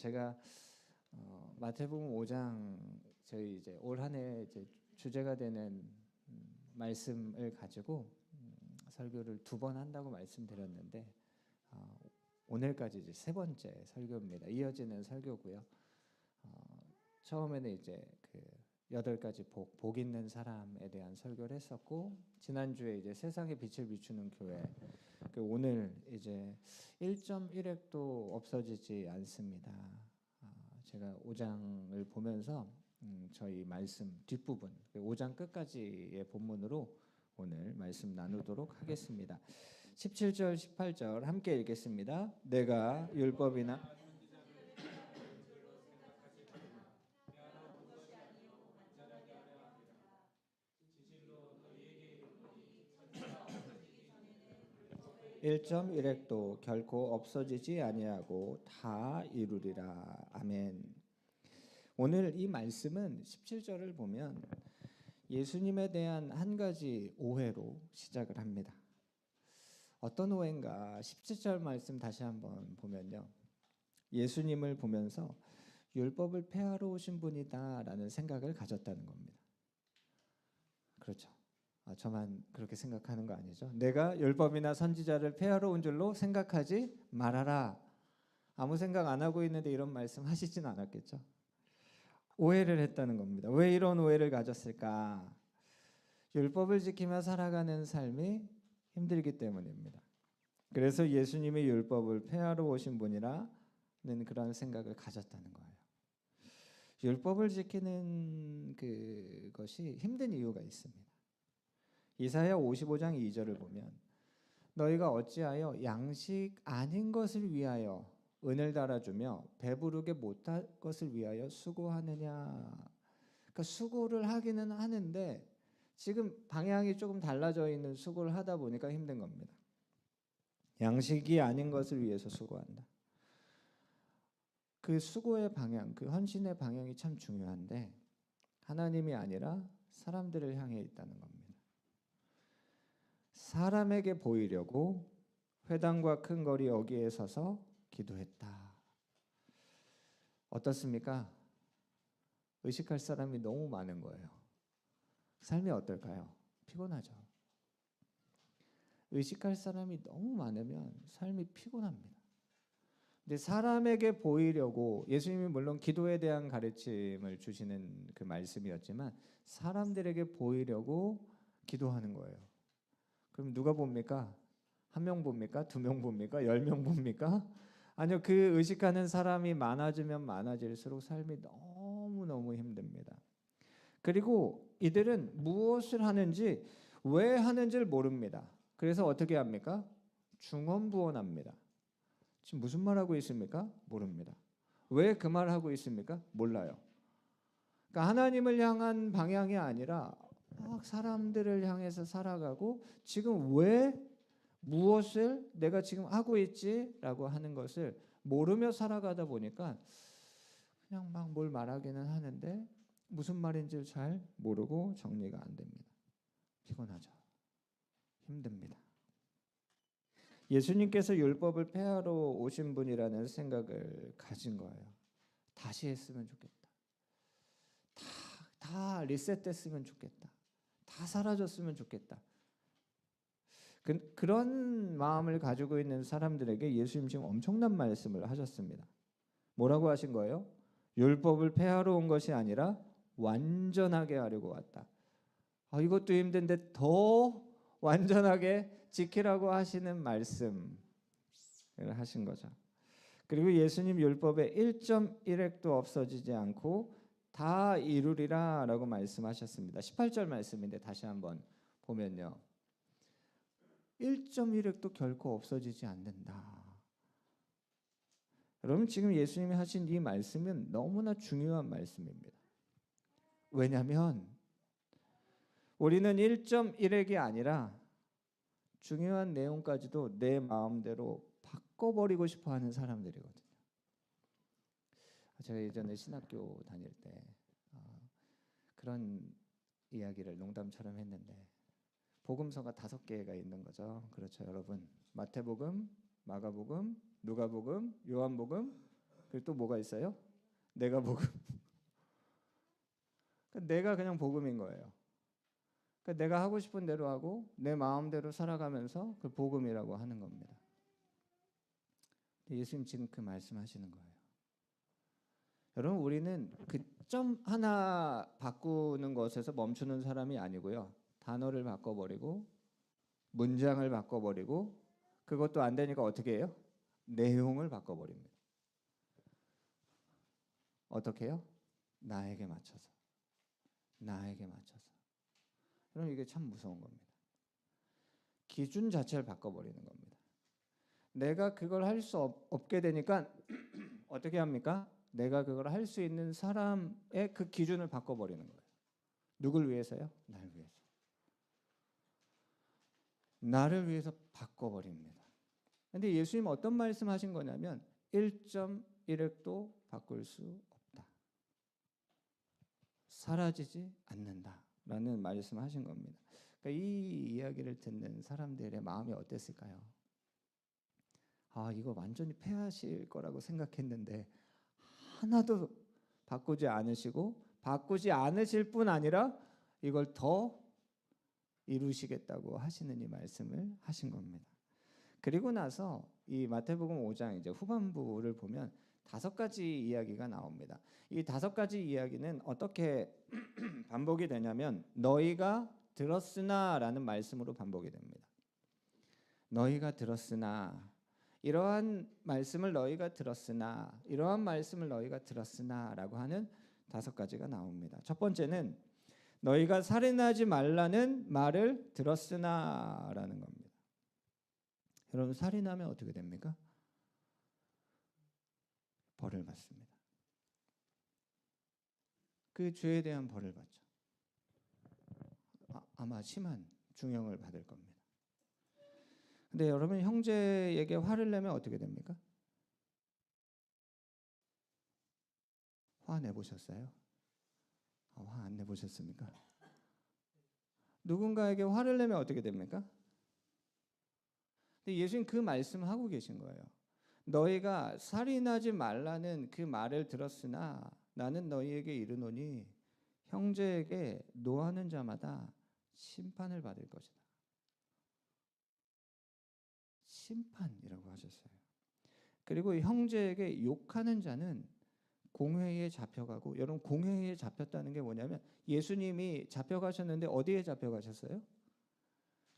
제가 마태복음 5장 저희 이제 올 한 해 이제 주제가 되는 말씀을 가지고 설교를 2번 한다고 말씀드렸는데 오늘까지 이제 3번째 설교입니다. 이어지는 설교고요. 처음에는 이제 그 8가지 복 있는 사람에 대한 설교를 했었고, 지난주에 이제 세상에 빛을 비추는 교회, 오늘 이제 1.1핵도 없어지지 않습니다. 제가 5장을 보면서 저희 말씀 뒷부분 5장 끝까지의 본문으로 오늘 말씀 나누도록 하겠습니다. 17절 18절 함께 읽겠습니다. 내가 율법이나 1.1핵도 결코 없어지지 아니하고 다 이루리라. 아멘. 오늘 이 말씀은 17절을 보면 예수님에 대한 한 가지 오해로 시작을 합니다. 어떤 오해인가? 17절 말씀 다시 한번 보면요, 예수님을 보면서 율법을 폐하러 오신 분이다라는 생각을 가졌다는 겁니다. 그렇죠? 저만 그렇게 생각하는 거 아니죠? 내가 율법이나 선지자를 폐하러 온 줄로 생각하지 말아라. 아무 생각 안 하고 있는데 이런 말씀 하시진 않았겠죠? 오해를 했다는 겁니다. 왜 이런 오해를 가졌을까? 율법을 지키며 살아가는 삶이 힘들기 때문입니다. 그래서 예수님이 율법을 폐하러 오신 분이라는 그런 생각을 가졌다는 거예요. 율법을 지키는 그것이 힘든 이유가 있습니다. 이사야 55장 2절을 보면 너희가 어찌하여 양식 아닌 것을 위하여 은을 달아주며 배부르게 못할 것을 위하여 수고하느냐. 그러니까 수고를 하기는 하는데 지금 방향이 조금 달라져 있는 수고를 하다 보니까 힘든 겁니다. 양식이 아닌 것을 위해서 수고한다. 그 수고의 방향, 그 헌신의 방향이 참 중요한데 하나님이 아니라 사람들을 향해 있다는 겁니다. 사람에게 보이려고 회당과 큰 거리 여기에 서서 기도했다. 어떻습니까? 의식할 사람이 너무 많은 거예요. 삶이 어떨까요? 피곤하죠. 의식할 사람이 너무 많으면 삶이 피곤합니다. 근데 사람에게 보이려고, 예수님이 물론 기도에 대한 가르침을 주시는 그 말씀이었지만 사람들에게 보이려고 기도하는 거예요. 그럼 누가 봅니까? 1명 봅니까? 2명 봅니까? 10명 봅니까? 아니요, 그 의식하는 사람이 많아지면 많아질수록 삶이 너무너무 힘듭니다. 그리고 이들은 무엇을 하는지, 왜 하는지를 모릅니다. 그래서 어떻게 합니까? 중언부언합니다. 지금 무슨 말하고 있습니까? 모릅니다. 왜 그 말하고 있습니까? 몰라요. 그러니까 하나님을 향한 방향이 아니라 막 사람들을 향해서 살아가고, 지금 왜 무엇을 내가 지금 하고 있지라고 하는 것을 모르며 살아가다 보니까 그냥 막 뭘 말하기는 하는데 무슨 말인지 잘 모르고 정리가 안 됩니다. 피곤하죠. 힘듭니다. 예수님께서 율법을 폐하러 오신 분이라는 생각을 가진 거예요. 다시 했으면 좋겠다. 다 리셋됐으면 좋겠다. 다 사라졌으면 좋겠다. 그런 마음을 가지고 있는 사람들에게 예수님 지금 엄청난 말씀을 하셨습니다. 뭐라고 하신 거예요? 율법을 폐하러 온 것이 아니라 완전하게 하려고 왔다. 이것도 힘든데 더 완전하게 지키라고 하시는 말씀을 하신 거죠. 그리고 예수님 율법에 1.1핵도 없어지지 않고 다 이루리라 라고 말씀하셨습니다. 18절 말씀인데 다시 한번 보면요, 1.1핵도 결코 없어지지 않는다. 여러분, 지금 예수님이 하신 이 말씀은 너무나 중요한 말씀입니다. 왜냐하면 우리는 1.1핵이 아니라 중요한 내용까지도 내 마음대로 바꿔버리고 싶어하는 사람들이거든요. 제가 예전에 신학교 다닐 때 그런 이야기를 농담처럼 했는데, 복음서가 5개가 있는 거죠. 그렇죠, 여러분? 마태복음, 마가복음, 누가복음, 요한복음, 그리고 또 뭐가 있어요? 내가 복음. 내가 그냥 복음인 거예요. 그러니까 내가 하고 싶은 대로 하고 내 마음대로 살아가면서 그 복음이라고 하는 겁니다. 예수님 지금 그 말씀하시는 거예요. 여러분, 우리는 그 점 하나 바꾸는 것에서 멈추는 사람이 아니고요. 단어를 바꿔버리고 문장을 바꿔버리고 그것도 안 되니까 어떻게 해요? 내용을 바꿔버립니다. 어떻게 해요? 나에게 맞춰서. 나에게 맞춰서. 그럼 이게 참 무서운 겁니다. 기준 자체를 바꿔버리는 겁니다. 내가 그걸 할 수 없게 되니까 어떻게 합니까? 내가 그걸 할 수 있는 사람의 그 기준을 바꿔버리는 거예요. 누굴 위해서요? 날 위해서. 나를 위해서 바꿔버립니다. 근데 예수님 어떤 말씀하신 거냐면 1.1획도 바꿀 수 없다. 사라지지 않는다라는 말씀하신 겁니다. 그러니까 이 이야기를 듣는 사람들의 마음이 어땠을까요? 아, 이거 완전히 폐하실 거라고 생각했는데 하나도 바꾸지 않으시고 바꾸지 않으실 뿐 아니라 이걸 더 이루시겠다고 하시는 이 말씀을 하신 겁니다. 그리고 나서 이 마태복음 5장 이제 후반부를 보면 5가지 이야기가 나옵니다. 이 5가지 이야기는 어떻게 반복이 되냐면 너희가 들었으나라는 말씀으로 반복이 됩니다. 너희가 들었으나 이러한 말씀을 너희가 들었으나 이러한 말씀을 너희가 들었으나라고 하는 5가지가 나옵니다. 첫 번째는 너희가 살인하지 말라는 말을 들었으나라는 겁니다. 여러분, 살인하면 어떻게 됩니까? 벌을 받습니다. 그 죄에 대한 벌을 받죠. 아마 심한 중형을 받을 겁니다. 근데 여러분, 형제에게 화를 내면 어떻게 됩니까? 화 내보셨어요? 화 안 내보셨습니까? 누군가에게 화를 내면 어떻게 됩니까? 근데 예수님 그 말씀을 하고 계신 거예요. 너희가 살인하지 말라는 그 말을 들었으나 나는 너희에게 이르노니 형제에게 노하는 자마다 심판을 받을 것이다. 심판이라고 하셨어요. 그리고 형제에게 욕하는 자는 공회에 잡혀가고, 여러분 공회에 잡혔다는 게 뭐냐면 예수님이 잡혀가셨는데 어디에 잡혀가셨어요?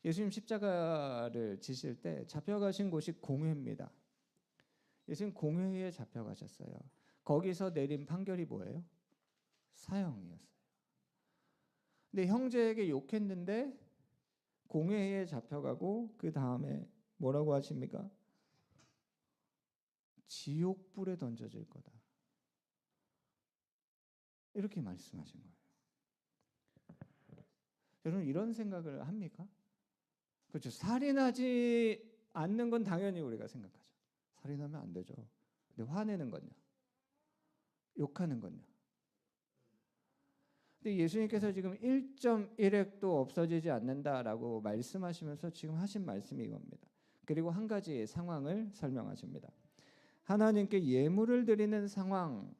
예수님 십자가를 지실 때 잡혀가신 곳이 공회입니다. 예수님 공회에 잡혀가셨어요. 거기서 내린 판결이 뭐예요? 사형이었어요. 근데 형제에게 욕했는데 공회에 잡혀가고 그 다음에 뭐라고 하십니까? 지옥불에 던져질 거다. 이렇게 말씀하신 거예요. 여러분, 이런 생각을 합니까? 그렇죠. 살인하지 않는 건 당연히 우리가 생각하죠. 살인하면 안 되죠. 근데 화내는 건요? 욕하는 건요? 근데 예수님께서 지금 1.1획도 없어지지 않는다라고 말씀하시면서 지금 하신 말씀이 이겁니다. 그리고 한 가지 상황을 설명하십니다. 하나님께 예물을 드리는 상황.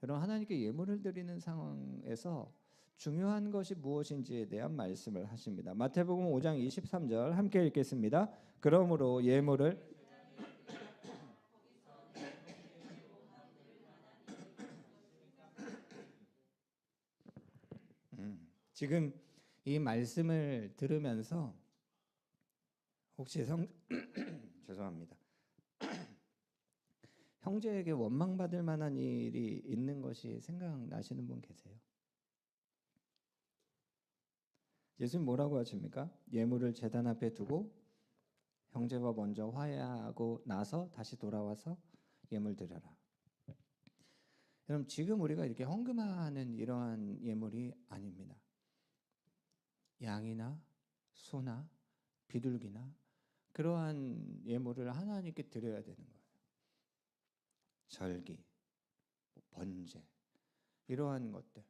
여러분, 하나님께 예물을 드리는 상황에서 중요한 것이 무엇인지에 대한 말씀을 하십니다. 마태복음 5장 23절 함께 읽겠습니다. 그러므로 예물을 지금 이 말씀을 들으면서 혹시 죄송합니다. 형제에게 원망받을 만한 일이 있는 것이 생각나시는 분 계세요? 예수님 뭐라고 하십니까? 예물을 제단 앞에 두고 형제와 먼저 화해하고 나서 다시 돌아와서 예물 드려라. 여러분, 지금 우리가 이렇게 헌금하는 이러한 예물이 아닙니다. 양이나 소나 비둘기나 그러한 예물을 하나님께 드려야 되는 거예요. 절기, 번제 이러한 것들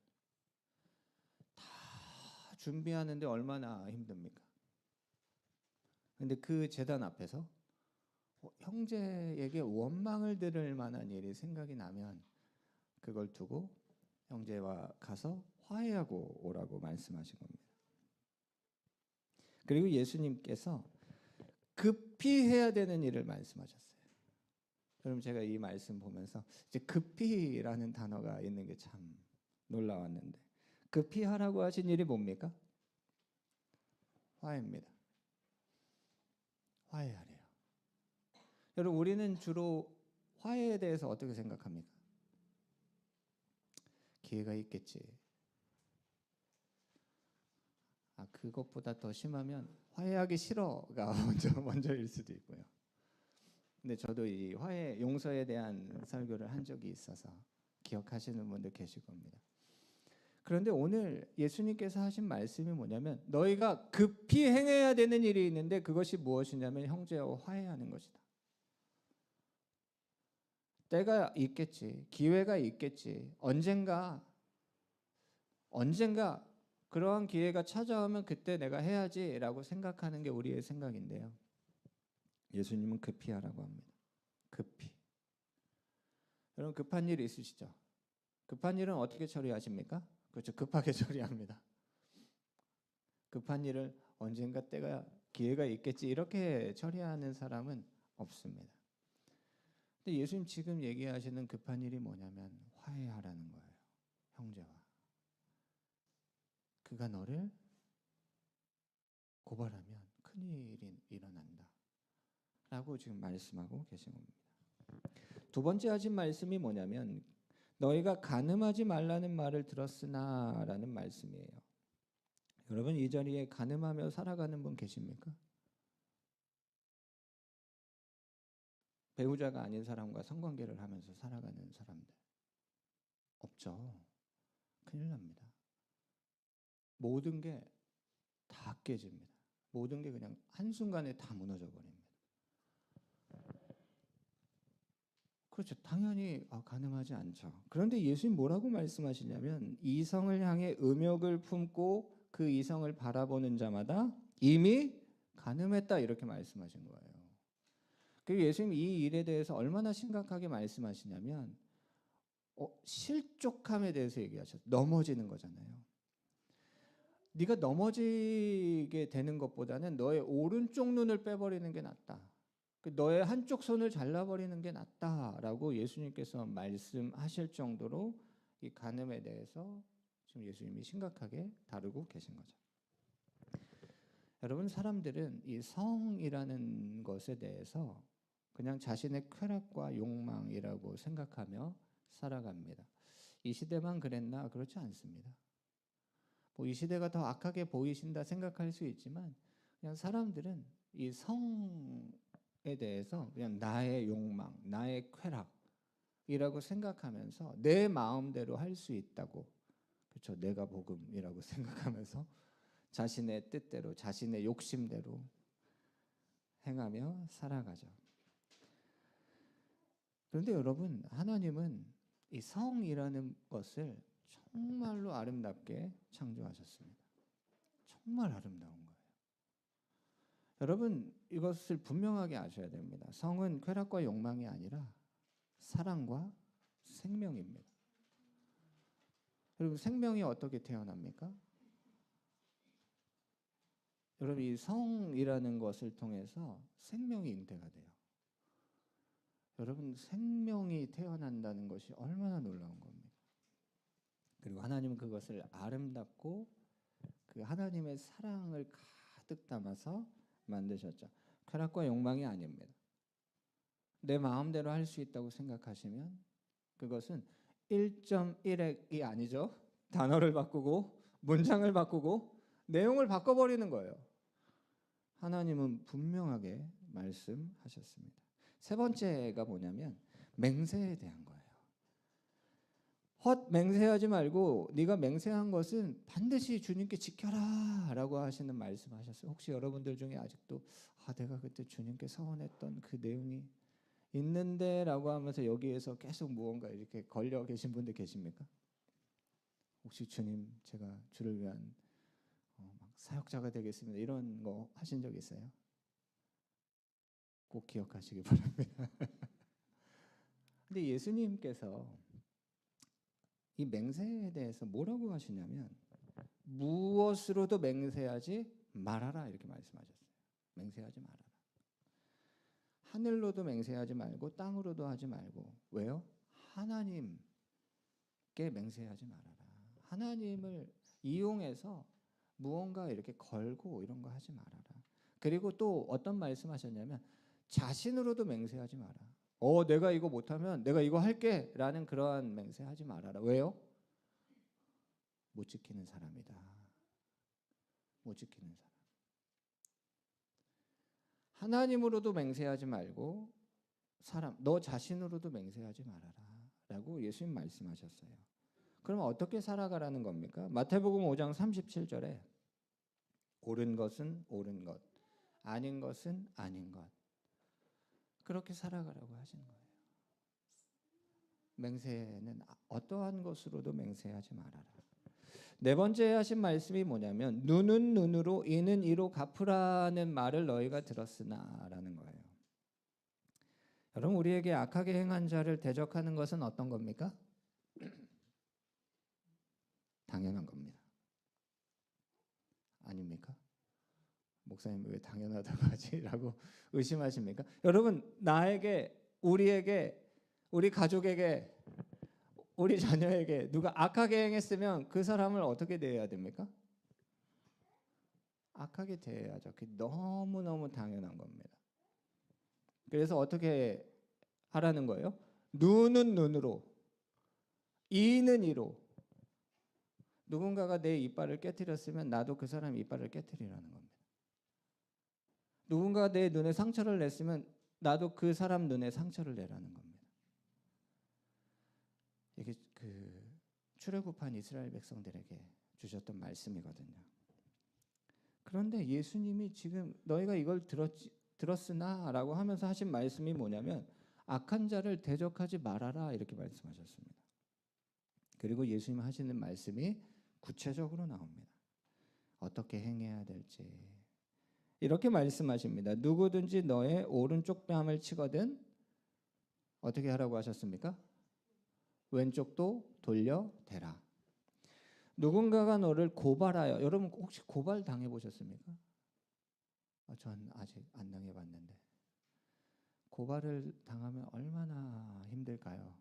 다 준비하는데 얼마나 힘듭니까? 근데 그 제단 앞에서 형제에게 원망을 들을 만한 일이 생각이 나면 그걸 두고 형제와 가서 화해하고 오라고 말씀하신 겁니다. 그리고 예수님께서 급히 해야 되는 일을 말씀하셨어요. 그럼 제가 이 말씀 보면서 이제 급히라는 단어가 있는 게 참 놀라웠는데, 급히 하라고 하신 일이 뭡니까? 화해입니다. 화해하래요. 여러분, 우리는 주로 화해에 대해서 어떻게 생각합니까? 기회가 있겠지. 그것보다 더 심하면 화해하기 싫어가 먼저일 수도 있고요. 근데 저도 이 화해, 용서에 대한 설교를 한 적이 있어서 기억하시는 분들 계실 겁니다. 그런데 오늘 예수님께서 하신 말씀이 뭐냐면, 너희가 급히 행해야 되는 일이 있는데 그것이 무엇이냐면 형제와 화해하는 것이다. 때가 있겠지, 기회가 있겠지, 언젠가 그러한 기회가 찾아오면 그때 내가 해야지라고 생각하는 게 우리의 생각인데요. 예수님은 급히 하라고 합니다. 급히. 여러분, 급한 일 있으시죠? 급한 일은 어떻게 처리하십니까? 그렇죠. 급하게 처리합니다. 급한 일을 언젠가 때가 기회가 있겠지 이렇게 처리하는 사람은 없습니다. 근데 예수님 지금 얘기하시는 급한 일이 뭐냐면 화해하라는 거예요. 형제와. 그가 너를 고발하면 큰일이 일어난다 라고 지금 말씀하고 계신 겁니다. 두 번째 하신 말씀이 뭐냐면, 너희가 간음하지 말라는 말을 들었으나 라는 말씀이에요. 여러분, 이 자리에 간음하며 살아가는 분 계십니까? 배우자가 아닌 사람과 성관계를 하면서 살아가는 사람들 없죠. 큰일 납니다. 모든 게 다 깨집니다. 모든 게 그냥 한순간에 다 무너져 버립니다. 그렇죠. 당연히 가능하지 않죠. 그런데 예수님 뭐라고 말씀하시냐면, 이성을 향해 음욕을 품고 그 이성을 바라보는 자마다 이미 간음했다 이렇게 말씀하신 거예요. 그리고 예수님 이 일에 대해서 얼마나 심각하게 말씀하시냐면, 실족함에 대해서 얘기하셨어요. 넘어지는 거잖아요. 네가 넘어지게 되는 것보다는 너의 오른쪽 눈을 빼버리는 게 낫다. 너의 한쪽 손을 잘라버리는 게 낫다라고 예수님께서 말씀하실 정도로 이 간음에 대해서 지금 예수님이 심각하게 다루고 계신 거죠. 여러분, 사람들은 이 성이라는 것에 대해서 그냥 자신의 쾌락과 욕망이라고 생각하며 살아갑니다. 이 시대만 그랬나? 그렇지 않습니다. 이 시대가 더 악하게 보이신다 생각할 수 있지만, 그냥 사람들은 이 성에 대해서 그냥 나의 욕망, 나의 쾌락이라고 생각하면서 내 마음대로 할 수 있다고, 그렇죠? 내가 복음이라고 생각하면서 자신의 뜻대로, 자신의 욕심대로 행하며 살아가죠. 그런데 여러분, 하나님은 이 성이라는 것을 정말로 아름답게 창조하셨습니다. 정말 아름다운 거예요. 여러분, 이것을 분명하게 아셔야 됩니다. 성은 쾌락과 욕망이 아니라 사랑과 생명입니다. 여러분, 생명이 어떻게 태어납니까? 여러분, 이 성이라는 것을 통해서 생명이 잉태가 돼요. 여러분, 생명이 태어난다는 것이 얼마나 놀라운 겁니까? 그리고 하나님은 그것을 아름답고 그 하나님의 사랑을 가득 담아서 만드셨죠. 쾌락과 욕망이 아닙니다. 내 마음대로 할 수 있다고 생각하시면 그것은 1.1핵이 아니죠. 단어를 바꾸고 문장을 바꾸고 내용을 바꿔버리는 거예요. 하나님은 분명하게 말씀하셨습니다. 세 번째가 뭐냐면 맹세에 대한 거예요. 헛 맹세하지 말고 네가 맹세한 것은 반드시 주님께 지켜라 라고 하시는 말씀하셨어요. 혹시 여러분들 중에 아직도 내가 그때 주님께 서원했던 그 내용이 있는데 라고 하면서 여기에서 계속 무언가 이렇게 걸려 계신 분들 계십니까? 혹시 주님, 제가 주를 위한 사역자가 되겠습니다 이런 거 하신 적 있어요? 꼭 기억하시기 바랍니다. 근데 예수님께서 이 맹세에 대해서 뭐라고 하시냐면 무엇으로도 맹세하지 말아라 이렇게 말씀하셨어요. 맹세하지 말아라. 하늘로도 맹세하지 말고 땅으로도 하지 말고. 왜요? 하나님께 맹세하지 말아라. 하나님을 이용해서 무언가 이렇게 걸고 이런 거 하지 말아라. 그리고 또 어떤 말씀하셨냐면 자신으로도 맹세하지 마라. 내가 이거 못하면 내가 이거 할게 라는 그러한 맹세하지 말아라. 왜요? 못 지키는 사람이다. 못 지키는 사람. 하나님으로도 맹세하지 말고 너 자신으로도 맹세하지 말아라 라고 예수님 말씀하셨어요. 그러면 어떻게 살아가라는 겁니까? 마태복음 5장 37절에 옳은 것은 옳은 것, 아닌 것은 아닌 것, 그렇게 살아가라고 하신 거예요. 맹세는 어떠한 것으로도 맹세하지 말아라. 네 번째 하신 말씀이 뭐냐면 눈은 눈으로 이는 이로 갚으라는 말을 너희가 들었으나라는 거예요. 여러분, 우리에게 악하게 행한 자를 대적하는 것은 어떤 겁니까? 당연한 겁니다. 아닙니까? 목사님 왜 당연하다고 하지? 라고 의심하십니까? 여러분, 나에게, 우리에게, 우리 가족에게, 우리 자녀에게 누가 악하게 행했으면 그 사람을 어떻게 대해야 됩니까? 악하게 대해야죠. 그게 너무너무 당연한 겁니다. 그래서 어떻게 하라는 거예요? 눈은 눈으로, 이는 이로. 누군가가 내 이빨을 깨트렸으면 나도 그 사람 이빨을 깨트리라는 겁니다. 누군가가 내 눈에 상처를 냈으면 나도 그 사람 눈에 상처를 내라는 겁니다. 이게 그 출애굽한 이스라엘 백성들에게 주셨던 말씀이거든요. 그런데 예수님이 지금 너희가 이걸 들었으나라고 하면서 하신 말씀이 뭐냐면 악한 자를 대적하지 말아라 이렇게 말씀하셨습니다. 그리고 예수님 하시는 말씀이 구체적으로 나옵니다. 어떻게 행해야 될지 이렇게 말씀하십니다. 누구든지 너의 오른쪽 뺨을 치거든 어떻게 하라고 하셨습니까? 왼쪽도 돌려대라. 누군가가 너를 고발하여, 여러분 혹시 고발 당해보셨습니까? 전 아직 안 당해봤는데. 고발을 당하면 얼마나 힘들까요?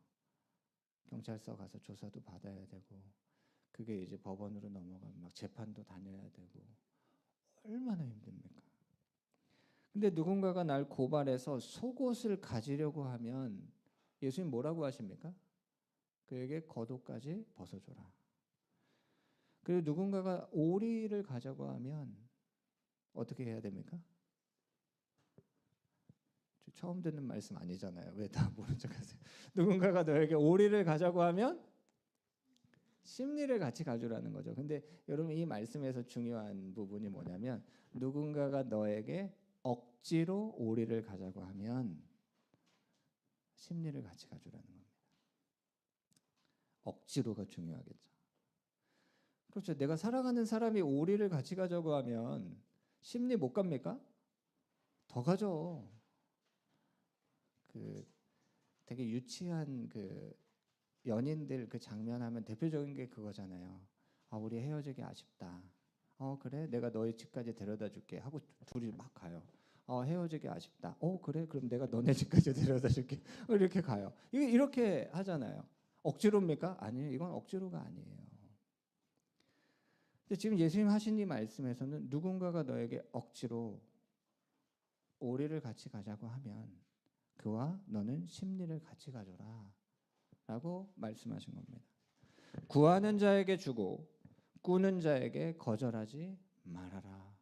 경찰서 가서 조사도 받아야 되고 그게 이제 법원으로 넘어가면 막 재판도 다녀야 되고 얼마나 힘듭니까? 근데 누군가가 날 고발해서 속옷을 가지려고 하면 예수님 뭐라고 하십니까? 그에게 겉옷까지 벗어줘라. 그리고 누군가가 오리를 가자고 하면 어떻게 해야 됩니까? 처음 듣는 말씀 아니잖아요. 왜 다 모른 척하세요? 누군가가 너에게 오리를 가자고 하면 심리를 같이 가져라는 거죠. 근데 여러분 이 말씀에서 중요한 부분이 뭐냐면 누군가가 너에게 억지로 오리를 가자고 하면 심리를 같이 가져라는 겁니다. 억지로가 중요하겠죠. 그렇죠. 내가 사랑하는 사람이 오리를 같이 가자고 하면 심리 못 갑니까? 더 가죠. 그 되게 유치한 그 연인들 그 장면 하면 대표적인 게 그거잖아요. 우리 헤어지기 아쉽다. 그래? 내가 너희 집까지 데려다 줄게 하고 둘이 막 가요. 헤어지기 아쉽다. 그래? 그럼 내가 너네 집까지 데려다 줄게. 이렇게 가요. 이렇게 하잖아요. 억지로입니까? 아니에요. 이건 억지로가 아니에요. 근데 지금 예수님 하신 이 말씀에서는 누군가가 너에게 억지로 오리를 같이 가자고 하면 그와 너는 심리를 같이 가져라 라고 말씀하신 겁니다. 구하는 자에게 주고 꾸는 자에게 거절하지 말아라.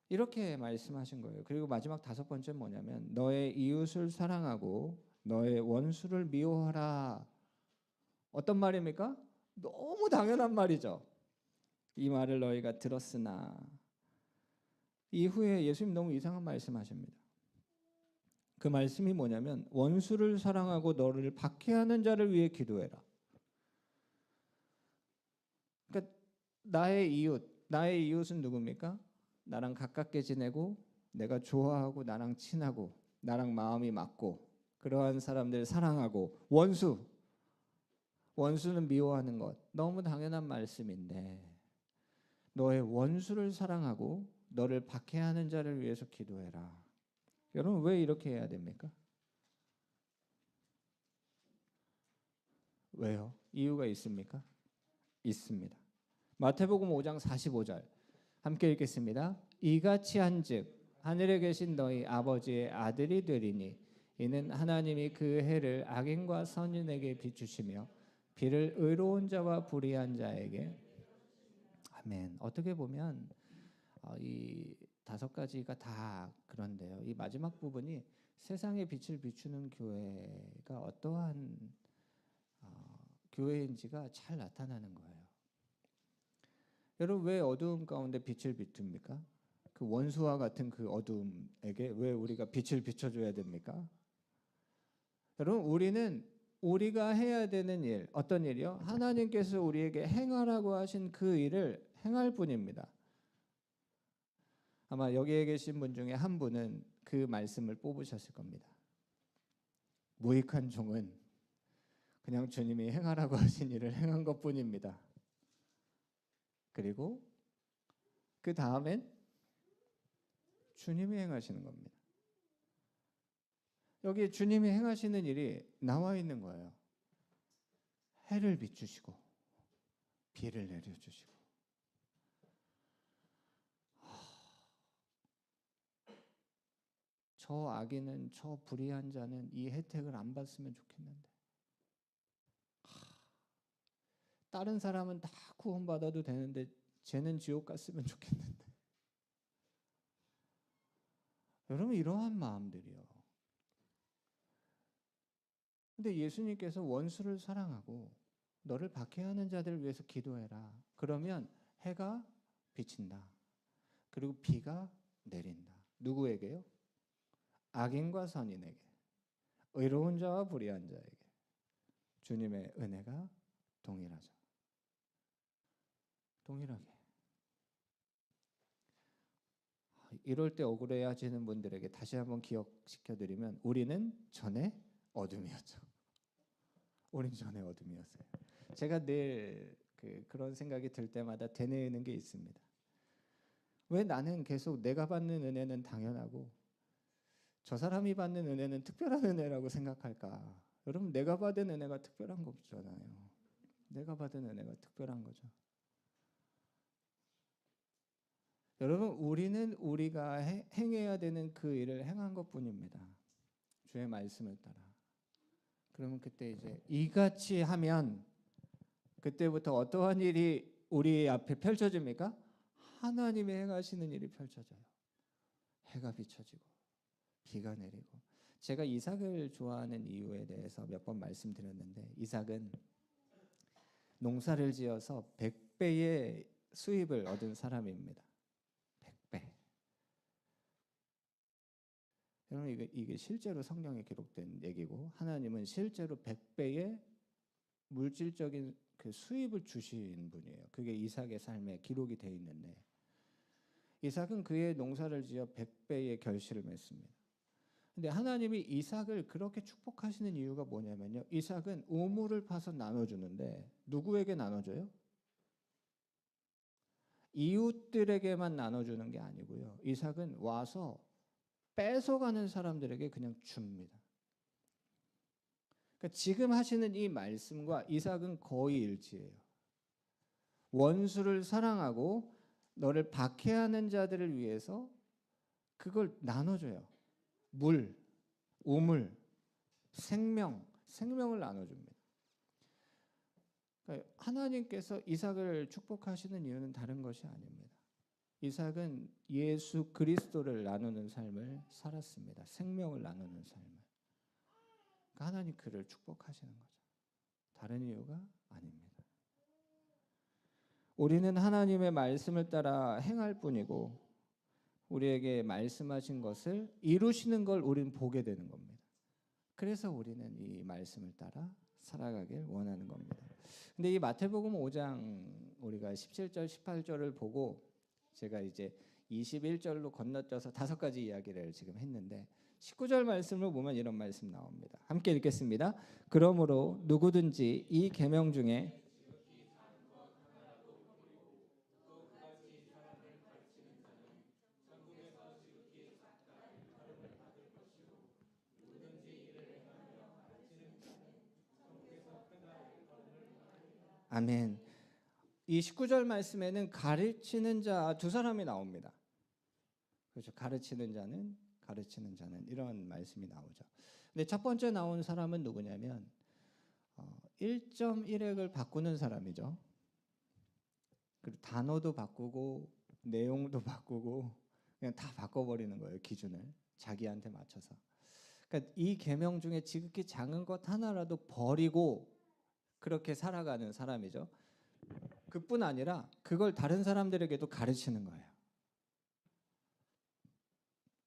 이렇게 말씀하신 거예요. 그리고 마지막 다섯 번째 뭐냐면 너의 이웃을 사랑하고 너의 원수를 미워하라. 어떤 말입니까? 너무 당연한 말이죠. 이 말을 너희가 들었으나 이후에 예수님 너무 이상한 말씀하십니다. 그 말씀이 뭐냐면 원수를 사랑하고 너를 박해하는 자를 위해 기도해라. 그러니까 나의 이웃은 누굽니까? 나랑 가깝게 지내고 내가 좋아하고 나랑 친하고 나랑 마음이 맞고 그러한 사람들 사랑하고 원수는 미워하는 것 너무 당연한 말씀인데 너의 원수를 사랑하고 너를 박해하는 자를 위해서 기도해라. 여러분 왜 이렇게 해야 됩니까? 왜요? 이유가 있습니까? 있습니다. 마태복음 5장 45절 함께 읽겠습니다. 이같이 한즉 하늘에 계신 너희 아버지의 아들이 되리니 이는 하나님이 그 해를 악인과 선인에게 비추시며 비를 의로운 자와 불의한 자에게 아멘. 어떻게 보면 이 다섯 가지가 다 그런데요. 이 마지막 부분이 세상의 빛을 비추는 교회가 어떠한 교회인지가 잘 나타나는 거예요. 여러분 왜 어두움 가운데 빛을 비춥니까? 그 원수와 같은 그 어둠에게 왜 우리가 빛을 비춰줘야 됩니까? 여러분 우리가 해야 되는 일 어떤 일이요? 하나님께서 우리에게 행하라고 하신 그 일을 행할 뿐입니다. 아마 여기에 계신 분 중에 한 분은 그 말씀을 뽑으셨을 겁니다. 무익한 종은 그냥 주님이 행하라고 하신 일을 행한 것뿐입니다. 그리고 그 다음엔 주님이 행하시는 겁니다. 여기 주님이 행하시는 일이 나와 있는 거예요. 해를 비추시고 비를 내려주시고 저 악인은 저 불의한 자는 이 혜택을 안 받으면 좋겠는데 다른 사람은 다 구원받아도 되는데 쟤는 지옥 갔으면 좋겠는데 여러분 이러한 마음들이요. 근데 예수님께서 원수를 사랑하고 너를 박해하는 자들을 위해서 기도해라. 그러면 해가 비친다. 그리고 비가 내린다. 누구에게요? 악인과 선인에게, 의로운 자와 불의한 자에게 주님의 은혜가 동일하죠. 동일하게. 이럴 때 억울해하시는 분들에게 다시 한번 기억시켜드리면 우리는 전에 어둠이었죠. 우린 전에 어둠이었어요. 제가 늘 그런 생각이 들 때마다 되뇌이는 게 있습니다. 왜 나는 계속 내가 받는 은혜는 당연하고 저 사람이 받는 은혜는 특별한 은혜라고 생각할까? 여러분 내가 받은 은혜가 특별한 거 없잖아요. 내가 받은 은혜가 특별한 거죠. 여러분 우리는 우리가 행해야 되는 그 일을 행한 것뿐입니다. 주의 말씀을 따라. 그러면 그때 이제 이같이 하면 그때부터 어떠한 일이 우리 앞에 펼쳐집니까? 하나님이 행하시는 일이 펼쳐져요. 해가 비춰지고 비가 내리고. 제가 이삭을 좋아하는 이유에 대해서 몇 번 말씀드렸는데 이삭은 농사를 지어서 100배의 수입을 얻은 사람입니다. 100배. 여러분 이게 실제로 성경에 기록된 얘기고 하나님은 실제로 100배의 물질적인 그 수입을 주신 분이에요. 그게 이삭의 삶에 기록이 되어 있는데 이삭은 그의 농사를 지어 100배의 결실을 맺습니다. 근데 하나님이 이삭을 그렇게 축복하시는 이유가 뭐냐면요. 이삭은 우물을 파서 나눠주는데 누구에게 나눠줘요? 이웃들에게만 나눠주는 게 아니고요. 이삭은 와서 뺏어가는 사람들에게 그냥 줍니다. 그러니까 지금 하시는 이 말씀과 이삭은 거의 일치해요. 원수를 사랑하고 너를 박해하는 자들을 위해서 그걸 나눠줘요. 물, 우물, 생명을 나눠줍니다. 그러니까 하나님께서 이삭을 축복하시는 이유는 다른 것이 아닙니다. 이삭은 예수 그리스도를 나누는 삶을 살았습니다. 생명을 나누는 삶을. 그러니까 하나님 그를 축복하시는 거죠. 다른 이유가 아닙니다. 우리는 하나님의 말씀을 따라 행할 뿐이고 우리에게 말씀하신 것을 이루시는 걸 우리는 보게 되는 겁니다. 그래서 우리는 이 말씀을 따라 살아가길 원하는 겁니다. 근데 이 마태복음 5장 우리가 17절 18절을 보고 제가 이제 21절로 건너뛰어서 5가지 이야기를 지금 했는데 19절 말씀을 보면 이런 말씀 나옵니다. 함께 읽겠습니다. 그러므로 누구든지 이 계명 중에 아멘. 이 19절 말씀에는 가르치는 자 2사람이 나옵니다. 그렇죠. 가르치는 자는 이런 말씀이 나오죠. 근데 첫 번째 나온 사람은 누구냐면 1.1핵을 바꾸는 사람이죠. 그리고 단어도 바꾸고 내용도 바꾸고 그냥 다 바꿔버리는 거예요. 기준을 자기한테 맞춰서. 그러니까 이 계명 중에 지극히 작은 것 하나라도 버리고 그렇게 살아가는 사람이죠. 그뿐 아니라 그걸 다른 사람들에게도 가르치는 거예요.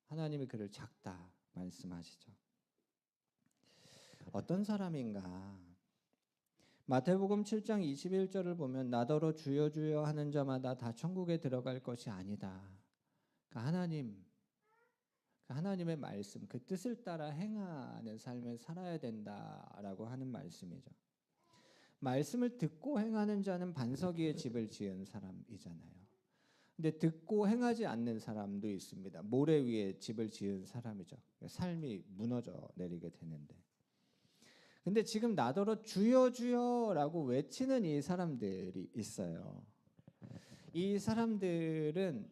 하나님이 그를 작다 말씀하시죠. 어떤 사람인가? 마태복음 7장 21절을 보면 나더러 주여 주여 하는 자마다 다 천국에 들어갈 것이 아니다. 그러니까 하나님의 말씀, 그 뜻을 따라 행하는 삶을 살아야 된다라고 하는 말씀이죠. 말씀을 듣고 행하는 자는 반석 위에 집을 지은 사람이잖아요. 근데 듣고 행하지 않는 사람도 있습니다. 모래 위에 집을 지은 사람이죠. 삶이 무너져 내리게 되는데. 근데 지금 나더러 주여 주여라고 외치는 이 사람들이 있어요. 이 사람들은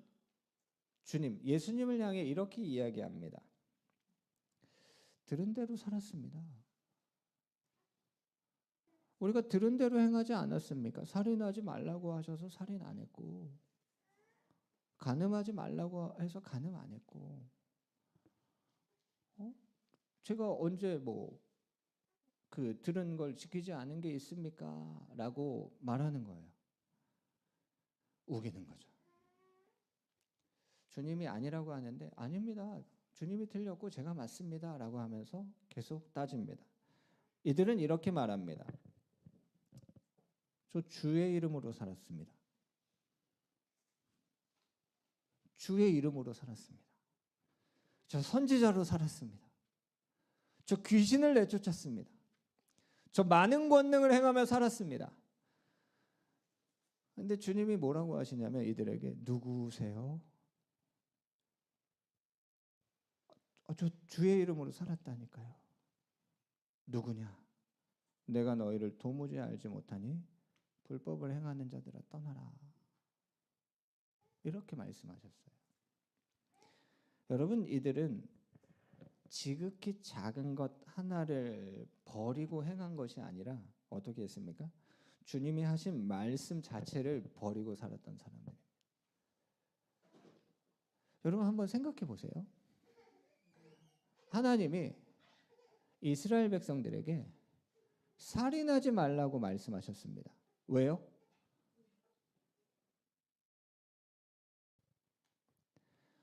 예수님을 향해 이렇게 이야기합니다. 들은 대로 살았습니다. 우리가 들은 대로 행하지 않았습니까? 살인하지 말라고 하셔서 살인 안 했고, 간음하지 말라고 해서 간음 안 했고, 제가 언제 들은 걸 지키지 않은 게 있습니까? 라고 말하는 거예요. 우기는 거죠. 주님이 아니라고 하는데 아닙니다. 주님이 틀렸고 제가 맞습니다. 라고 하면서 계속 따집니다. 이들은 이렇게 말합니다. 저 주의 이름으로 살았습니다. 주의 이름으로 살았습니다. 저 선지자로 살았습니다. 저 귀신을 내쫓았습니다. 저 많은 권능을 행하며 살았습니다. 근데 주님이 뭐라고 하시냐면 이들에게 누구세요? 저 주의 이름으로 살았다니까요. 누구냐? 내가 너희를 도무지 알지 못하니 불법을 행하는 자들아 떠나라. 이렇게 말씀하셨어요. 여러분, 이들은 지극히 작은 것 하나를 버리고 행한 것이 아니라 어떻게 했습니까? 주님이 하신 말씀 자체를 버리고 살았던 사람들이에요. 여러분 한번 생각해 보세요. 하나님이 이스라엘 백성들에게 살인하지 말라고 말씀하셨습니다. 왜요?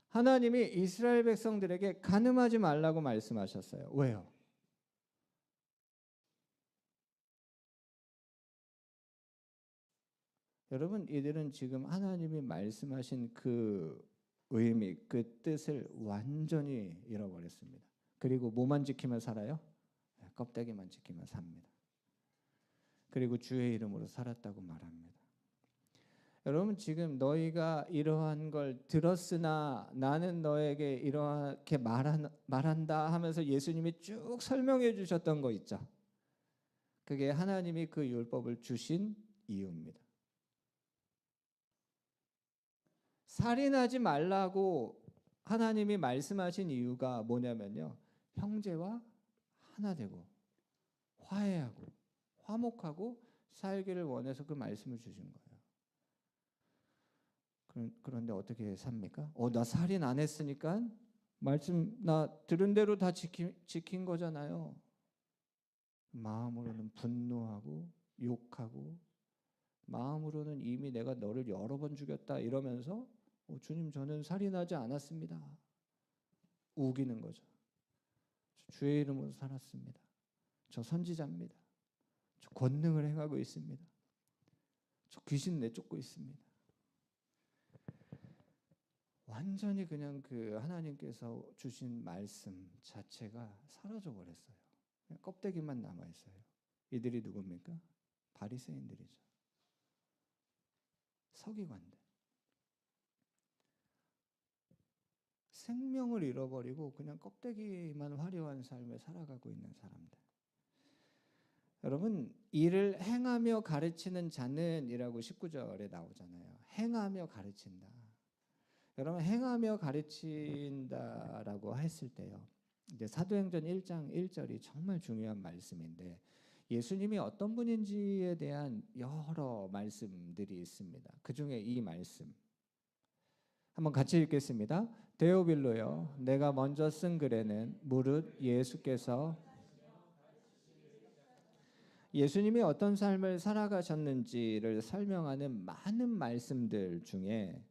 하나님이 이스라엘 백성들에게 간음하지 말라고 말씀하셨어요. 왜요? 여러분, 이들은 지금 하나님이 말씀하신 그 의미, 그 뜻을 완전히 잃어버렸습니다. 그리고 뭐만 지키면 살아요? 껍데기만 지키면 삽니다. 그리고 주의 이름으로 살았다고 말합니다. 여러분, 지금 너희가 이러한 걸 들었으나 나는 너에게 이렇게 말한다 하면서 예수님이 쭉 설명해 주셨던 거 있죠. 그게 하나님이 그 율법을 주신 이유입니다. 살인하지 말라고 하나님이 말씀하신 이유가 뭐냐면요. 형제와 하나 되고 화해하고 화목하고 살기를 원해서 그 말씀을 주신 거예요. 그런데 어떻게 삽니까? 나 살인 안 했으니까 말씀 나 들은 대로 다 지킨 거잖아요. 마음으로는 분노하고 욕하고 마음으로는 이미 내가 너를 여러 번 죽였다 이러면서 주님 저는 살인하지 않았습니다. 우기는 거죠. 주의 이름으로 살았습니다. 저 선지자입니다. 저 권능을 행하고 있습니다. 저 귀신 내쫓고 있습니다. 완전히 그냥 그 하나님께서 주신 말씀 자체가 사라져 버렸어요. 그냥 껍데기만 남아 있어요. 이들이 누굽니까? 바리새인들이죠. 서기관들. 생명을 잃어버리고 그냥 껍데기만 화려한 삶을 살아가고 있는 사람들. 여러분, 이를 행하며 가르치는 자는 이라고 19절에 나오잖아요. 행하며 가르친다. 여러분, 행하며 가르친다라고 했을 때요, 이제 사도행전 1장 1절이 정말 중요한 말씀인데, 예수님이 어떤 분인지에 대한 여러 말씀들이 있습니다. 그 중에 이 말씀 한번 같이 읽겠습니다. 데오빌로여, 내가 먼저 쓴 글에는 무릇 예수님이 어떤 삶을 살아가셨는지를 설명하는 많은 말씀들 중에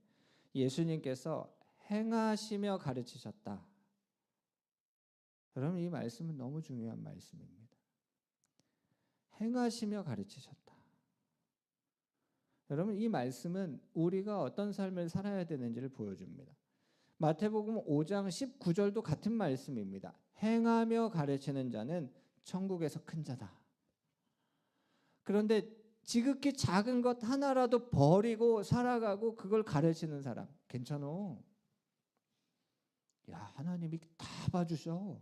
예수님께서 행하시며 가르치셨다. 여러분, 이 말씀은 너무 중요한 말씀입니다. 행하시며 가르치셨다. 여러분, 이 말씀은 우리가 어떤 삶을 살아야 되는지를 보여줍니다. 마태복음 5장 19절도 같은 말씀입니다. 행하며 가르치는 자는 천국에서 큰 자다. 그런데 지극히 작은 것 하나라도 버리고 살아가고 그걸 가르치는 사람, 괜찮어. 야, 하나님이 다 봐주셔.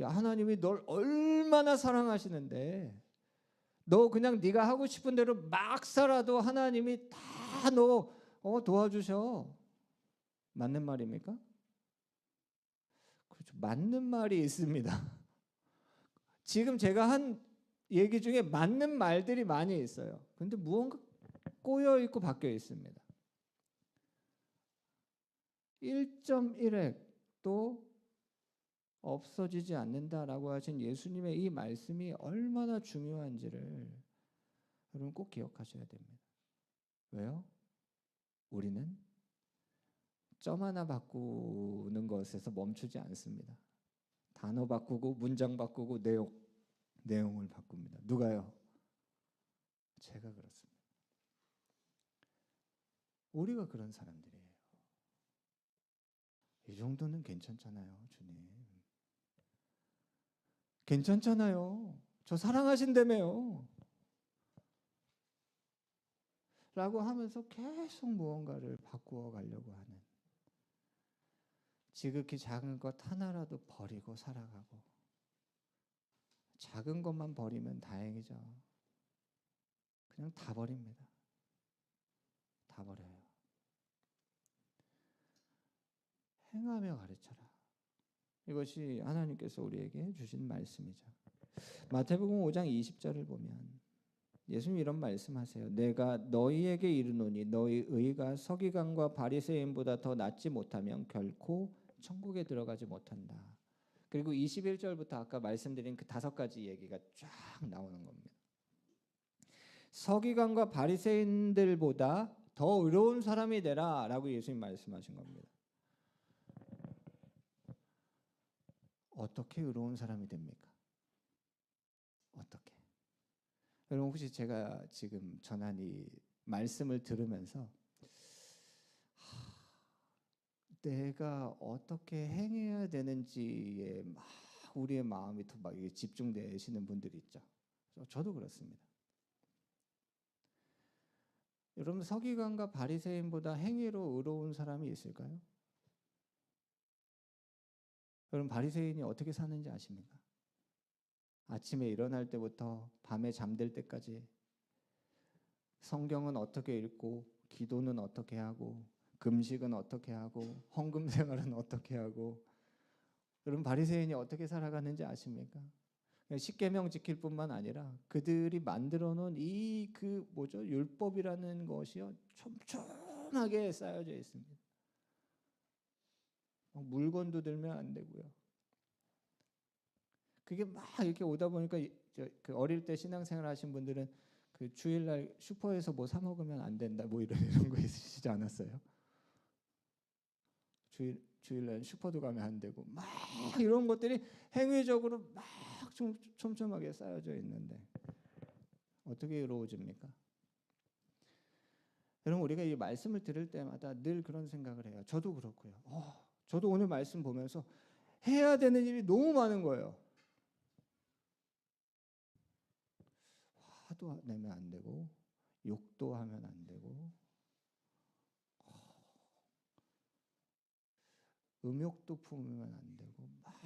야, 하나님이 널 얼마나 사랑하시는데 너 그냥 네가 하고 싶은 대로 막 살아도 하나님이 다 너 도와주셔. 맞는 말입니까? 그렇죠. 맞는 말이 있습니다. 지금 제가 한 얘기 중에 맞는 말들이 많이 있어요. 근데 무언가 꼬여 있고 바뀌어 있습니다. 1.1핵도 없어지지 않는다라고 하신 예수님의 이 말씀이 얼마나 중요한지를 여러분 꼭 기억하셔야 됩니다. 왜요? 우리는 점 하나 바꾸는 것에서 멈추지 않습니다. 단어 바꾸고 문장 바꾸고 내용을 바꿉니다. 누가요? 제가 그렇습니다. 우리가 그런 사람들이에요. 이 정도는 괜찮잖아요, 주님. 괜찮잖아요. 저 사랑하신다며요. 라고 하면서 계속 무언가를 바꾸어 가려고 하는, 지극히 작은 것 하나라도 버리고 살아가고, 작은 것만 버리면 다행이죠. 그냥 다 버립니다. 다 버려요. 행하며 가르쳐라. 이것이 하나님께서 우리에게 주신 말씀이죠. 마태복음 5장 20절을 보면 예수님이 이런 말씀하세요. 내가 너희에게 이르노니 너희 의가 서기관과 바리새인보다 더 낫지 못하면 결코 천국에 들어가지 못한다. 그리고 21절부터 아까 말씀드린 그 5가지 얘기가 쫙 나오는 겁니다. 서기관과 바리새인들보다 더 의로운 사람이 되라 라고 예수님 말씀하신 겁니다. 어떻게 의로운 사람이 됩니까? 어떻게? 여러분, 혹시 제가 지금 전한 이 말씀을 들으면서 내가 어떻게 행해야 되는지에 막 우리의 마음이 더 막 집중되시는 분들이 있죠. 저도 그렇습니다. 여러분, 서기관과 바리새인보다 행위로 의로운 사람이 있을까요? 여러분, 바리새인이 어떻게 사는지 아십니까? 아침에 일어날 때부터 밤에 잠들 때까지 성경은 어떻게 읽고, 기도는 어떻게 하고, 금식은 어떻게 하고, 헌금 생활은 어떻게 하고, 여러분, 바리새인이 어떻게 살아가는지 아십니까? 십계명 지킬 뿐만 아니라 그들이 만들어 놓은 이 율법이라는 것이요, 촘촘하게 쌓여져 있습니다. 물건도 들면 안 되고요. 그게 막 이렇게 오다 보니까 그 어릴 때 신앙생활 하신 분들은 그 주일날 슈퍼에서 뭐 사 먹으면 안 된다 뭐 이런 거 있으시지 않았어요? 주일날 슈퍼도 가면 안 되고 막 이런 것들이 행위적으로 막 촘촘하게 쌓여져 있는데 어떻게 이루어집니까? 여러분 우리가 이 말씀을 들을 때마다 늘 그런 생각을 해요. 저도 그렇고요. 저도 오늘 말씀 보면서 해야 되는 일이 너무 많은 거예요. 화도 내면 안 되고 욕도 하면 안 되고 음욕도 품으면 안 되고 막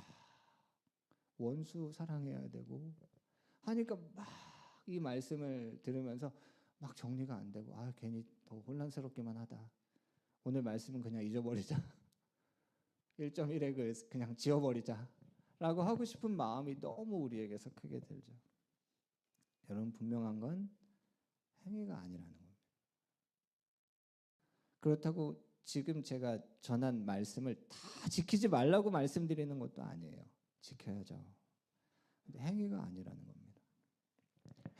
원수 사랑해야 되고 하니까 막 이 말씀을 들으면서 막 정리가 안 되고 괜히 더 혼란스럽기만 하다. 오늘 말씀은 그냥 잊어버리자. 1.1획을 그냥 지워버리자 라고 하고 싶은 마음이 너무 우리에게서 크게 들죠. 여러분 분명한 건 행위가 아니라는 겁니다. 그렇다고 지금 제가 전한 말씀을 다 지키지 말라고 말씀드리는 것도 아니에요. 지켜야죠. 근데 행위가 아니라는 겁니다.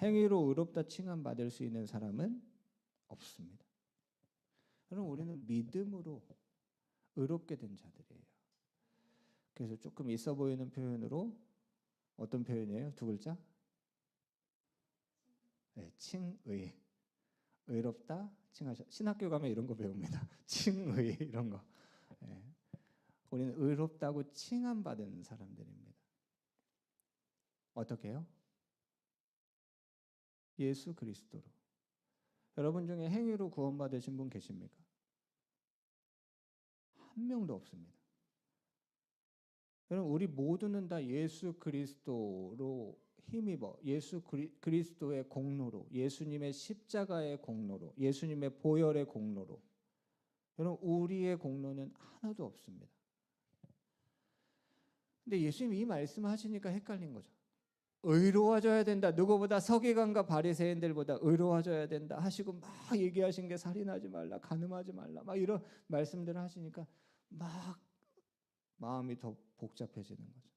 행위로 의롭다 칭함받을 수 있는 사람은 없습니다. 여러분 우리는 믿음으로 의롭게 된 자들이에요. 그래서 조금 있어 보이는 표현으로 어떤 표현이에요? 두 글자? 네, 칭의. 의롭다 칭하셔. 신학교 가면 이런 거 배웁니다. 칭의 이런 거. 네. 우리는 의롭다고 칭함받은 사람들입니다. 어떻게 해요? 예수 그리스도로. 여러분 중에 행위로 구원받으신 분 계십니까? 한 명도 없습니다. 여러분 우리 모두는 다 예수 그리스도로 힘입어 예수 그리스도의 공로로 예수님의 십자가의 공로로 예수님의 보혈의 공로로 여러분 우리의 공로는 하나도 없습니다. 근데 예수님이 이 말씀을 하시니까 헷갈린 거죠. 의로워져야 된다. 누구보다 서기관과 바리새인들보다 의로워져야 된다 하시고 막 얘기하신 게 살인하지 말라, 간음하지 말라 막 이런 말씀들을 하시니까 막 마음이 더 복잡해지는 거죠.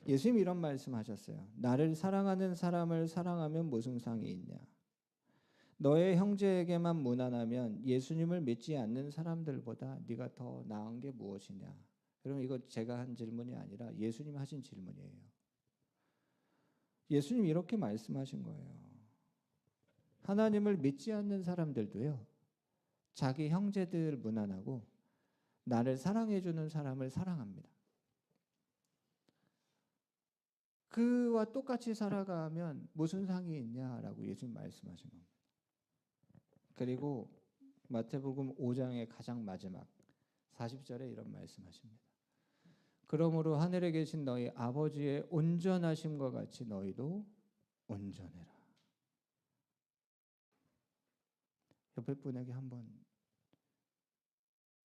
예수님이 이런 말씀하셨어요. 나를 사랑하는 사람을 사랑하면 무슨 상이 있냐? 너의 형제에게만 무난하면 예수님을 믿지 않는 사람들보다 네가 더 나은 게 무엇이냐? 여러분 이거 제가 한 질문이 아니라 예수님 하신 질문이에요. 예수님이 이렇게 말씀하신 거예요. 하나님을 믿지 않는 사람들도요. 자기 형제들 무난하고 나를 사랑해주는 사람을 사랑합니다. 그와 똑같이 살아가면 무슨 상이 있냐라고 예수님 말씀하신 겁니다. 그리고 마태복음 5장의 가장 마지막 40절에 이런 말씀하십니다. 그러므로 하늘에 계신 너희 아버지의 온전하심과 같이 너희도 온전해라. 옆에 분에게 한번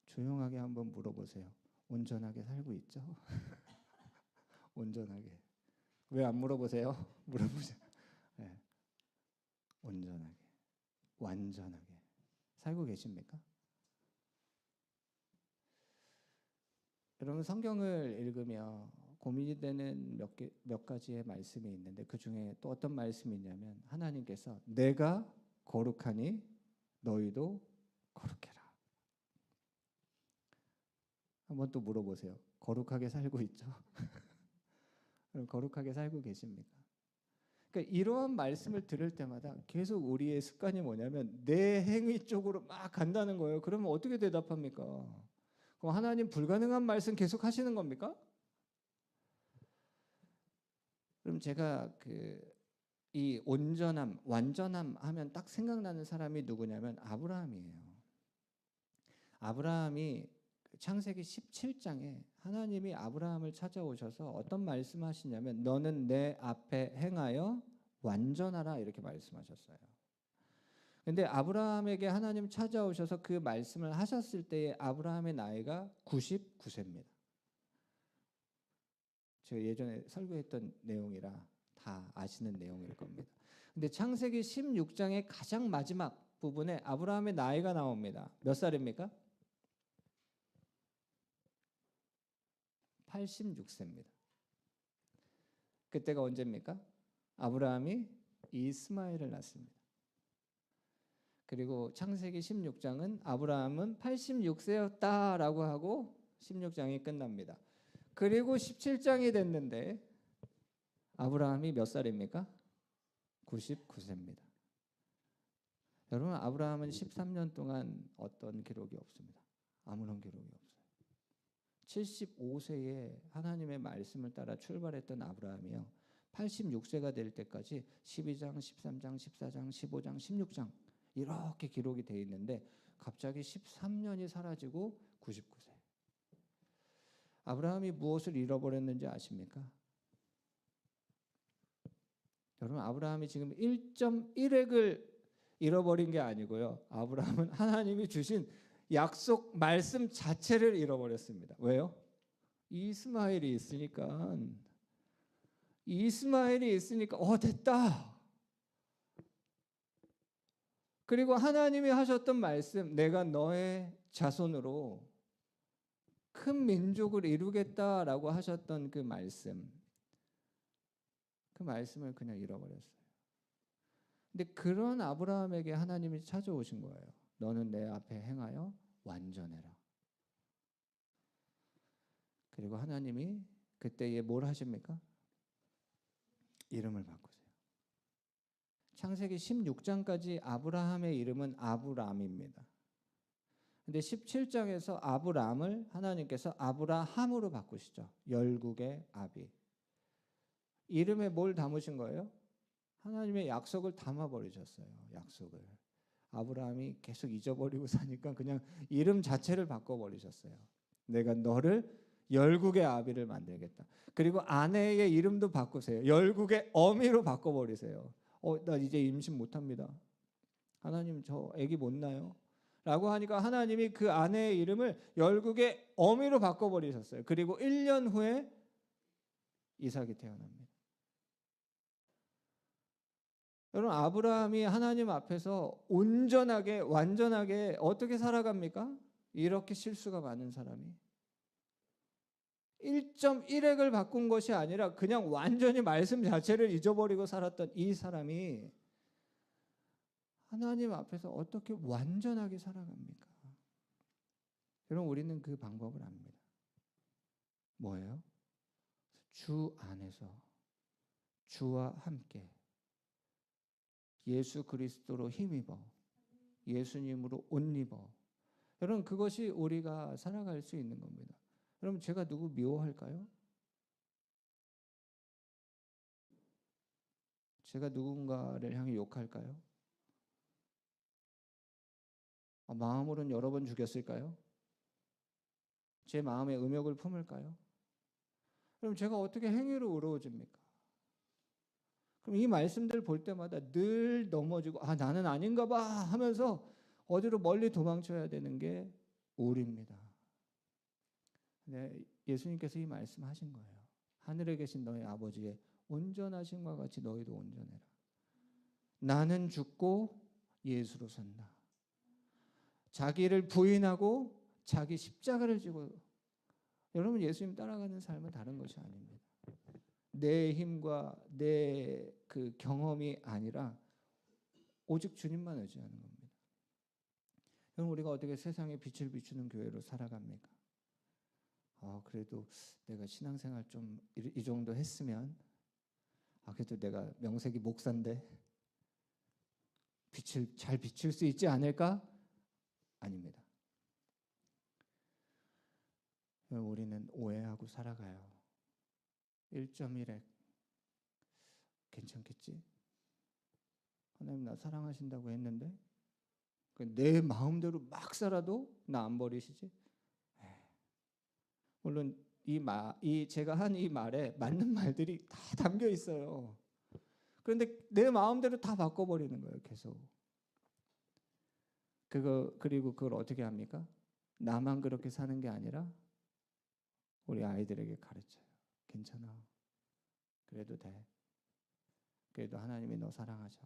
조용하게 한번 물어보세요. 온전하게 살고 있죠? 온전하게. 왜 안 물어보세요? 물어보세요. 네. 온전하게, 완전하게 살고 계십니까? 여러분 성경을 읽으며 고민이 되는 몇 가지의 말씀이 있는데 그 중에 또 어떤 말씀이 있냐면 하나님께서 내가 거룩하니 너희도 거룩해라. 한번 또 물어보세요. 거룩하게 살고 있죠? 거룩하게 살고 계십니까? 그러니까 이러한 말씀을 들을 때마다 계속 우리의 습관이 뭐냐면 내 행위 쪽으로 막 간다는 거예요. 그러면 어떻게 대답합니까? 그럼 하나님 불가능한 말씀 계속 하시는 겁니까? 그럼 제가 이 온전함, 완전함 하면 딱 생각나는 사람이 누구냐면 아브라함이에요. 아브라함이 창세기 17장에 하나님이 아브라함을 찾아오셔서 어떤 말씀하시냐면 너는 내 앞에 행하여 완전하라 이렇게 말씀하셨어요. 근데 아브라함에게 하나님 찾아오셔서 그 말씀을 하셨을 때에 아브라함의 나이가 99세입니다. 제가 예전에 설교했던 내용이라 다 아시는 내용일 겁니다. 근데 창세기 16장의 가장 마지막 부분에 아브라함의 나이가 나옵니다. 몇 살입니까? 86세입니다. 그때가 언제입니까? 아브라함이 이스마엘을 낳습니다. 그리고 창세기 16장은 아브라함은 86세였다라고 하고 16장이 끝납니다. 그리고 17장이 됐는데 아브라함이 몇 살입니까? 99세입니다. 여러분, 아브라함은 13년 동안 어떤 기록이 없습니다. 아무런 기록이 없어요. 75세에 하나님의 말씀을 따라 출발했던 아브라함이요, 86세가 될 때까지 12장, 13장, 14장, 15장, 16장 이렇게 기록이 돼 있는데 갑자기 13년이 사라지고 99세. 아브라함이 무엇을 잃어버렸는지 아십니까? 여러분, 아브라함이 지금 1.1획을 잃어버린 게 아니고요. 아브라함은 하나님이 주신 약속 말씀 자체를 잃어버렸습니다. 왜요? 이스마엘이 있으니까. 됐다. 그리고 하나님이 하셨던 말씀, 내가 너의 자손으로 큰 민족을 이루겠다라고 하셨던 그 말씀을 그냥 잃어버렸어요. 근데 그런 아브라함에게 하나님이 찾아오신 거예요. 너는 내 앞에 행하여 완전해라. 그리고 하나님이 그때에 뭘 하십니까? 이름을 바꾸세요. 창세기 16장까지 아브라함의 이름은 아브람입니다. 근데 17장에서 아브람을 하나님께서 아브라함으로 바꾸시죠. 열국의 아비. 이름에 뭘 담으신 거예요? 하나님의 약속을 담아버리셨어요. 약속을. 아브라함이 계속 잊어버리고 사니까 그냥 이름 자체를 바꿔버리셨어요. 내가 너를 열국의 아비를 만들겠다. 그리고 아내의 이름도 바꾸세요. 열국의 어미로 바꿔버리세요. 나 이제 임신 못합니다. 하나님, 저 아기 못 낳아요. 라고 하니까 하나님이 그 아내의 이름을 열국의 어미로 바꿔버리셨어요. 그리고 1년 후에 이삭이 태어납니다. 여러분, 아브라함이 하나님 앞에서 온전하게 완전하게 어떻게 살아갑니까? 이렇게 실수가 많은 사람이 1.1획을 바꾼 것이 아니라 그냥 완전히 말씀 자체를 잊어버리고 살았던 이 사람이 하나님 앞에서 어떻게 완전하게 살아갑니까? 여러분, 우리는 그 방법을 압니다. 뭐예요? 주 안에서 주와 함께 예수 그리스도로 힘입어 예수님으로 옷 입어. 여러분, 그것이 우리가 살아갈 수 있는 겁니다. 여러분, 제가 누구 미워할까요? 제가 누군가를 향해 욕할까요? 마음으로는 여러 번 죽였을까요? 제 마음에 음욕을 품을까요? 그럼 제가 어떻게 행위로 의로워집니까? 그럼 이 말씀들 볼 때마다 늘 넘어지고 나는 아닌가 봐 하면서 어디로 멀리 도망쳐야 되는 게 우리입니다. 네, 예수님께서 이 말씀하신 거예요. 하늘에 계신 너희 아버지의 온전하심과 같이 너희도 온전해라. 나는 죽고 예수로 산다. 자기를 부인하고 자기 십자가를 지고. 여러분, 예수님 따라가는 삶은 다른 것이 아닙니다. 내 힘과 내 그 경험이 아니라 오직 주님만 의지하는 겁니다. 여러분, 우리가 어떻게 세상에 빛을 비추는 교회로 살아갑니까? 그래도 내가 신앙생활 좀 이 정도 했으면 그래도 내가 명색이 목사인데 빛을 잘 비출 수 있지 않을까? 아닙니다. 우리는 오해하고 살아가요. 1.1획 괜찮겠지? 하나님 나 사랑하신다고 했는데 내 마음대로 막 살아도 나 안 버리시지? 물론 제가 한 이 말에 맞는 말들이 다 담겨 있어요. 그런데 내 마음대로 다 바꿔버리는 거예요. 계속. 그리고 그걸 어떻게 합니까? 나만 그렇게 사는 게 아니라 우리 아이들에게 가르쳐요. 괜찮아. 그래도 돼. 그래도 하나님이 너 사랑하셔.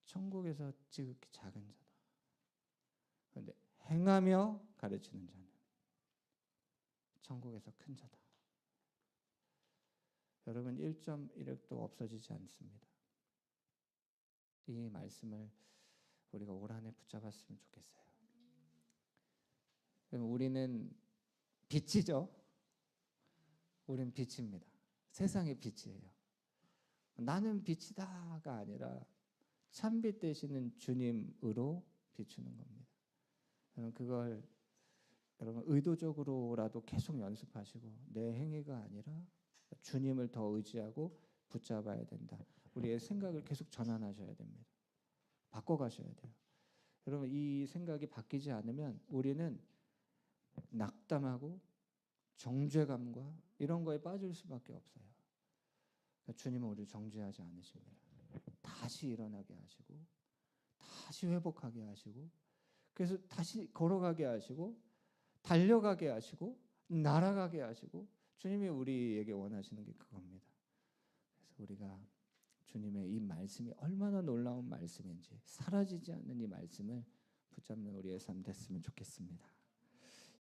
천국에서 지극히 작은 자다. 그런데 행하며 가르치는 자는 천국에서 큰 자다. 여러분, 1.1획도 없어지지 않습니다. 이 말씀을 우리가 올 한 해 붙잡았으면 좋겠어요. 우리는 빛이죠. 우리는 빛입니다. 세상의 빛이에요. 나는 빛이다가 아니라 산빛 되시는 주님으로 비추는 겁니다. 여러분 그걸 여러분 의도적으로라도 계속 연습하시고 내 행위가 아니라 주님을 더 의지하고 붙잡아야 된다. 우리의 생각을 계속 전환하셔야 됩니다. 바꿔가셔야 돼요. 여러분 이 생각이 바뀌지 않으면 우리는 낙담하고 정죄감과 이런 거에 빠질 수밖에 없어요. 그러니까 주님은 우리를 정죄하지 않으십니다. 다시 일어나게 하시고 다시 회복하게 하시고 그래서 다시 걸어가게 하시고 달려가게 하시고 날아가게 하시고 주님이 우리에게 원하시는 게 그겁니다. 그래서 우리가 주님의 이 말씀이 얼마나 놀라운 말씀인지 사라지지 않는 이 말씀을 붙잡는 우리의 삶 됐으면 좋겠습니다.